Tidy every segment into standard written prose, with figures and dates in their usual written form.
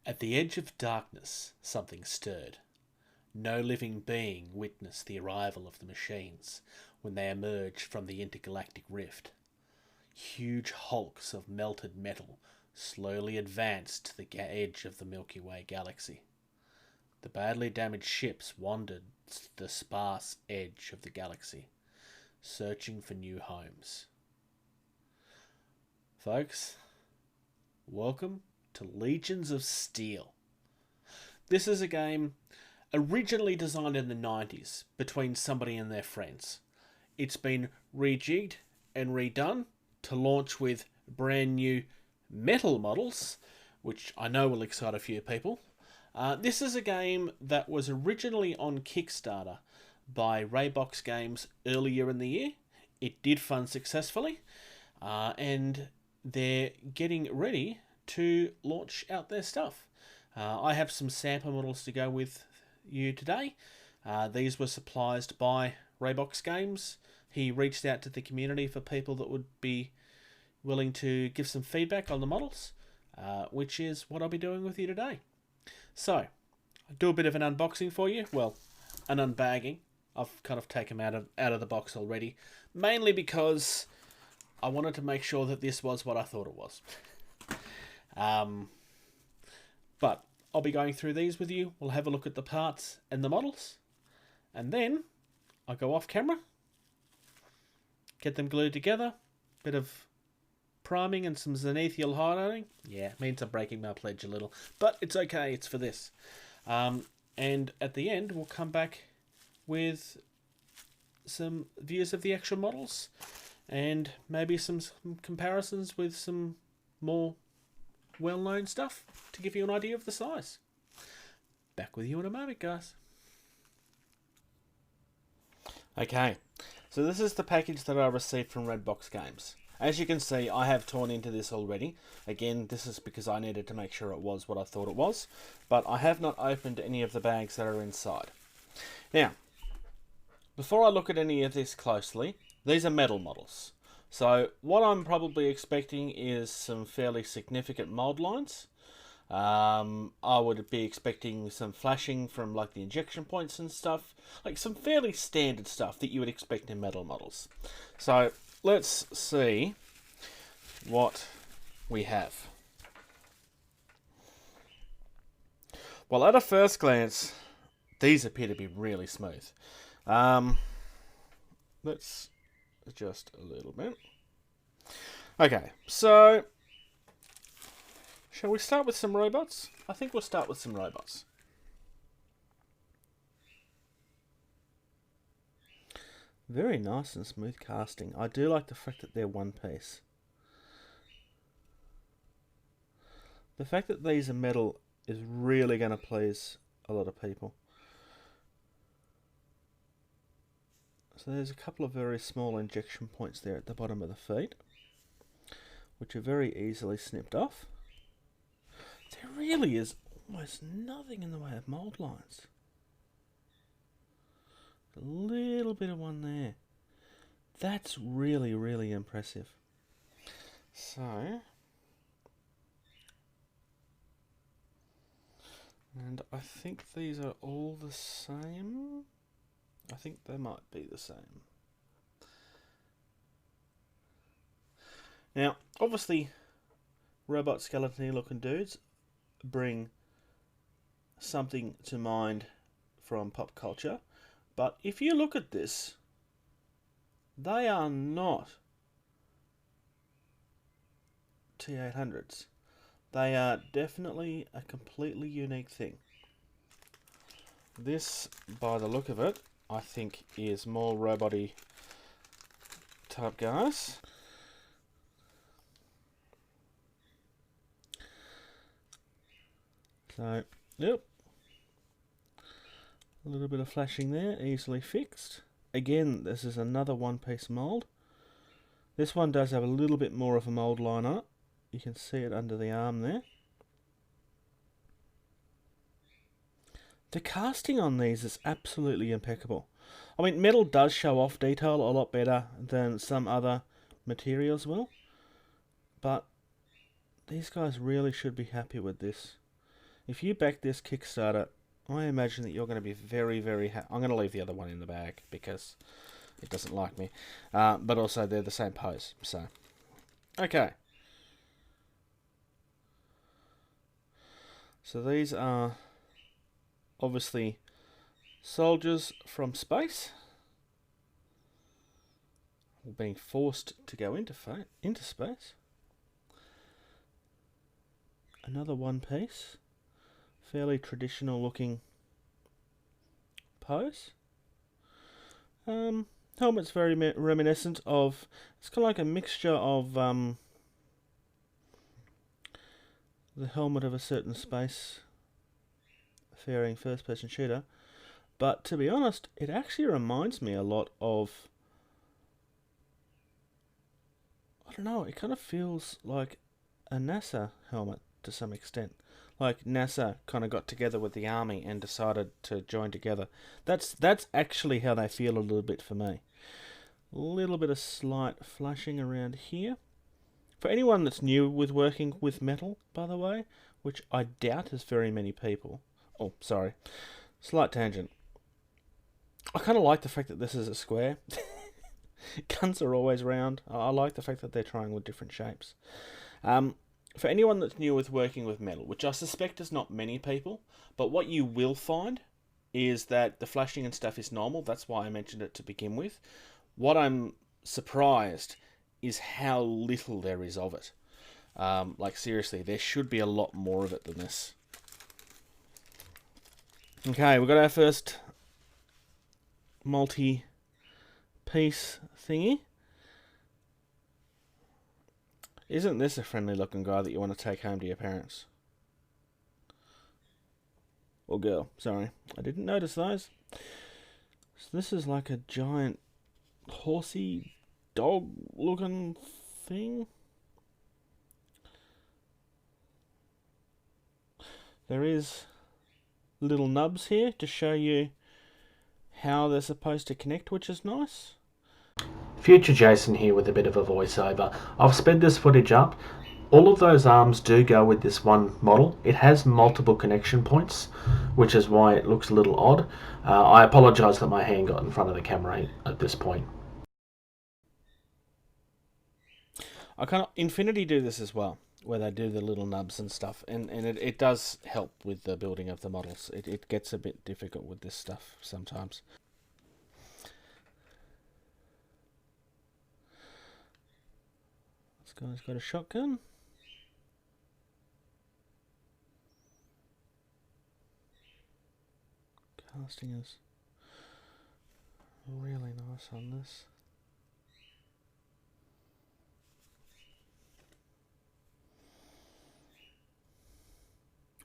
At the edge of darkness, something stirred. No living being witnessed the arrival of the machines when they emerged from the intergalactic rift. Huge hulks of melted metal slowly advanced to the edge of the Milky Way galaxy. The badly damaged ships wandered the sparse edge of the galaxy, searching for new homes. Folks, welcome to Legions of Steel. This is a game originally designed in the 90s between somebody and their friends. It's been rejigged and redone to launch with brand new metal models, which I know will excite a few people. This is a game that was originally on Kickstarter by Raybox Games earlier in the year. It did fund successfully, and they're getting ready to launch out their stuff. I have some sample models to go with you today. These were supplied by Raybox Games. He reached out to the community for people that would be willing to give some feedback on the models, which is what I'll be doing with you today. So, I'll do a bit of an unboxing for you. Well, an unbagging. I've kind of taken them out of the box already, mainly because I wanted to make sure that this was what I thought it was. But I'll be going through these with you. We'll have a look at the parts and the models, and then I'll go off camera, get them glued together, bit of priming and some zenithial highlighting. Yeah, it means I'm breaking my pledge a little, but it's okay, it's for this. And at the end, we'll come back with some views of the actual models and maybe some comparisons with some more well-known stuff to give you an idea of the size. Back with you in a moment, guys. Okay, so this is the package that I received from Raybox Games. As you can see, I have torn into this already. Again, this is because I needed to make sure it was what I thought it was, but I have not opened any of the bags that are inside. Now, before I look at any of this closely, these are metal models. So what I'm probably expecting is some fairly significant mold lines. I would be expecting some flashing from like the injection points and stuff, like some fairly standard stuff that you would expect in metal models. So let's see what we have. Well, at a first glance, these appear to be really smooth. Let's adjust a little bit. Okay, so shall we start with some robots? I think we'll start with some robots. Very nice and smooth casting. I do like the fact that they're one piece. The fact that these are metal is really going to please a lot of people. So there's a couple of very small injection points there at the bottom of the feet, which are very easily snipped off. There really is almost nothing in the way of mold lines. A little bit of one there. That's really, really impressive. So, and I think these are all the same. I think they might be the same. Now, obviously, robot skeleton looking dudes bring something to mind from pop culture. But if you look at this, they are not T800s. They are definitely a completely unique thing. This, by the look of it, I think is more robot-y type guys. So, yep. A little bit of flashing there, easily fixed. Again, this is another one-piece mould. This one does have a little bit more of a mould line on it. You can see it under the arm there. The casting on these is absolutely impeccable. I mean, metal does show off detail a lot better than some other materials will, but these guys really should be happy with this. If you back this Kickstarter, I imagine that you're going to be very, very happy. I'm going to leave the other one in the bag because it doesn't like me. But also, they're the same pose. So, okay. So these are obviously soldiers from space being forced to go into space. Another one piece. Fairly traditional looking pose. Helmet's very reminiscent of... It's kind of like a mixture of the helmet of a certain space-faring first-person shooter. But to be honest, it actually reminds me a lot of... I don't know, it kind of feels like a NASA helmet to some extent. Like NASA kind of got together with the army and decided to join together. That's actually how they feel a little bit for me. A little bit of slight flashing around here. For anyone that's new with working with metal, by the way, which I doubt is very many people. Oh, sorry. Slight tangent. I kind of like the fact that this is a square. Guns are always round. I like the fact that they're trying with different shapes. For anyone that's new with working with metal, which I suspect is not many people, but what you will find is that the flashing and stuff is normal. That's why I mentioned it to begin with. What I'm surprised is how little there is of it. Like seriously, there should be a lot more of it than this. Okay, we've got our first multi-piece thingy. Isn't this a friendly looking guy that you want to take home to your parents? Or girl, sorry. I didn't notice those. So this is like a giant horsey dog looking thing. There is little nubs here to show you how they're supposed to connect, which is nice. Future Jason here with a bit of a voiceover. I've sped this footage up. All of those arms do go with this one model. It has multiple connection points, which is why it looks a little odd. I apologise that my hand got in front of the camera at this point. Infinity do this as well, where they do the little nubs and stuff, and it does help with the building of the models. It gets a bit difficult with this stuff sometimes. This guy's got a shotgun. Casting is really nice on this.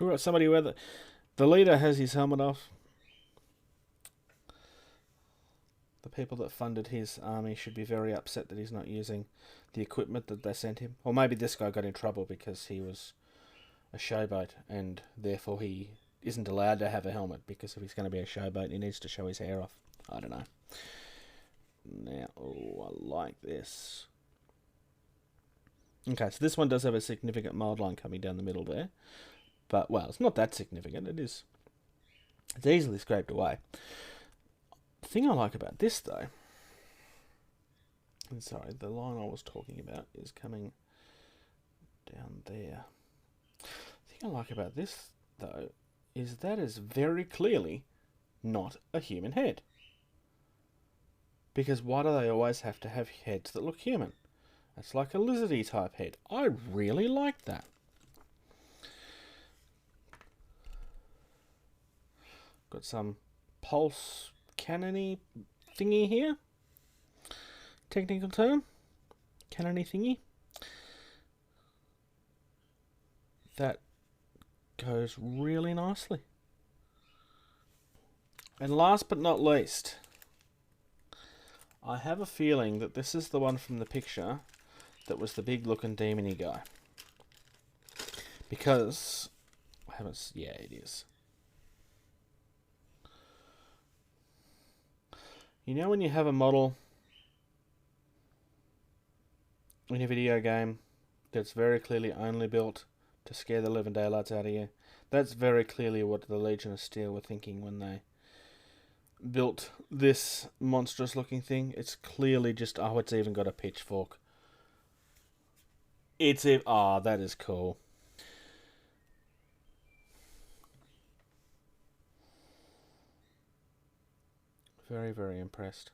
We've got somebody where the leader has his helmet off. The people that funded his army should be very upset that he's not using the equipment that they sent him. Or maybe this guy got in trouble because he was a showboat and therefore he isn't allowed to have a helmet, because if he's going to be a showboat he needs to show his hair off. I don't know. Now, I like this. Okay, so this one does have a significant mold line coming down the middle there. But, well, it's not that significant. It's easily scraped away. The thing I like about this, though... I'm sorry, the line I was talking about is coming down there. The thing I like about this, though, is that is very clearly not a human head. Because why do they always have to have heads that look human? It's like a lizardy type head. I really like that. Got some pulse cannon-y thingy here. Technical term. Cannon-y thingy. That goes really nicely. And last but not least, I have a feeling that this is the one from the picture that was the big looking demon-y guy. Because I haven't... yeah, it is. You know when you have a model in a video game that's very clearly only built to scare the living daylights out of you. That's very clearly what the Legion of Steel were thinking when they built this monstrous looking thing. It's clearly just, oh, it's even got a pitchfork. That is cool. Very, very impressed.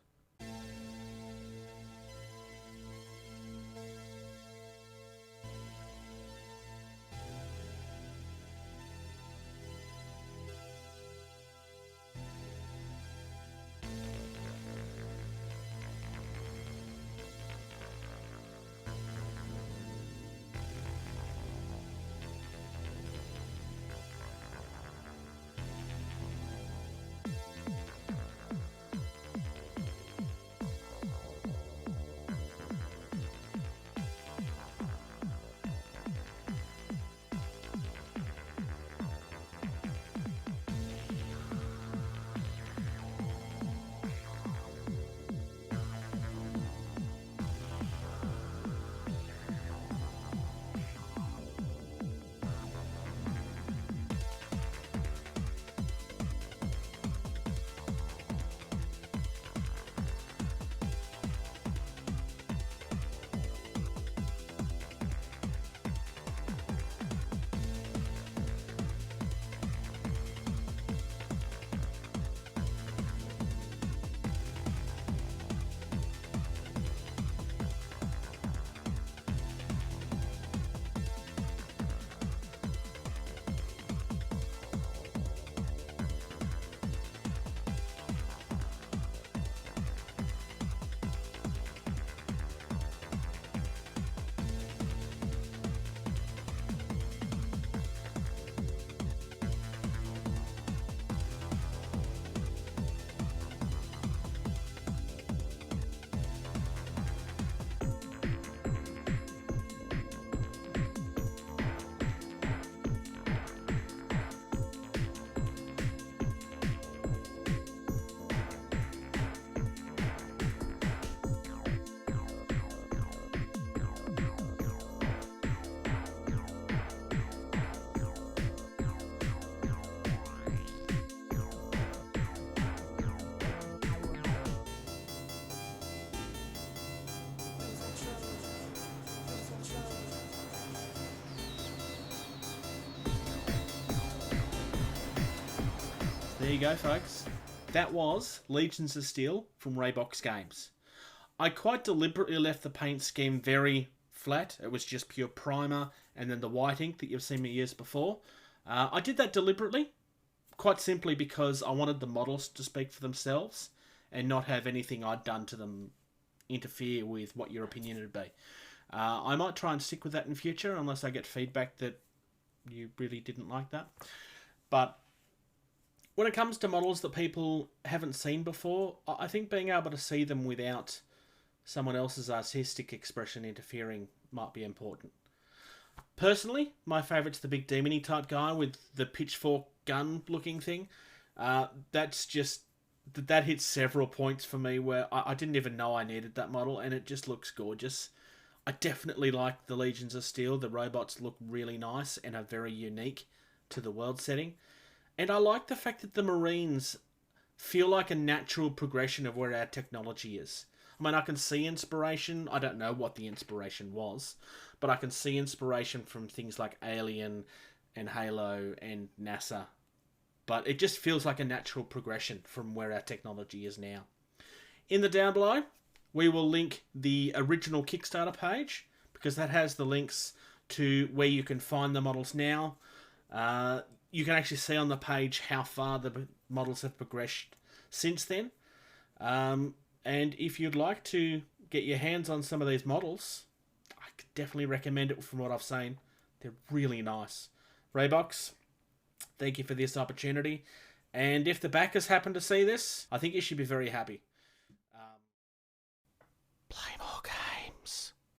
There you go, folks. That was Legions of Steel from Raybox Games. I quite deliberately left the paint scheme very flat. It was just pure primer and then the white ink that you've seen me use before. I did that deliberately, quite simply because I wanted the models to speak for themselves and not have anything I'd done to them interfere with what your opinion would be. I might try and stick with that in future unless I get feedback that you really didn't like that. But when it comes to models that people haven't seen before, I think being able to see them without someone else's artistic expression interfering might be important. Personally, my favourite's the big demon-y type guy with the pitchfork gun looking thing. That's just, that hits several points for me where I didn't even know I needed that model, and it just looks gorgeous. I definitely like the Legions of Steel. The robots look really nice and are very unique to the world setting. And I like the fact that the Marines feel like a natural progression of where our technology is. I mean, I can see inspiration. I don't know what the inspiration was, but I can see inspiration from things like Alien and Halo and NASA. But it just feels like a natural progression from where our technology is now. In the down below, we will link the original Kickstarter page, because that has the links to where you can find the models now. You can actually see on the page how far the models have progressed since then. And if you'd like to get your hands on some of these models, I could definitely recommend it from what I've seen. They're really nice. Raybox, thank you for this opportunity. And if the backers happen to see this, I think you should be very happy. Play more.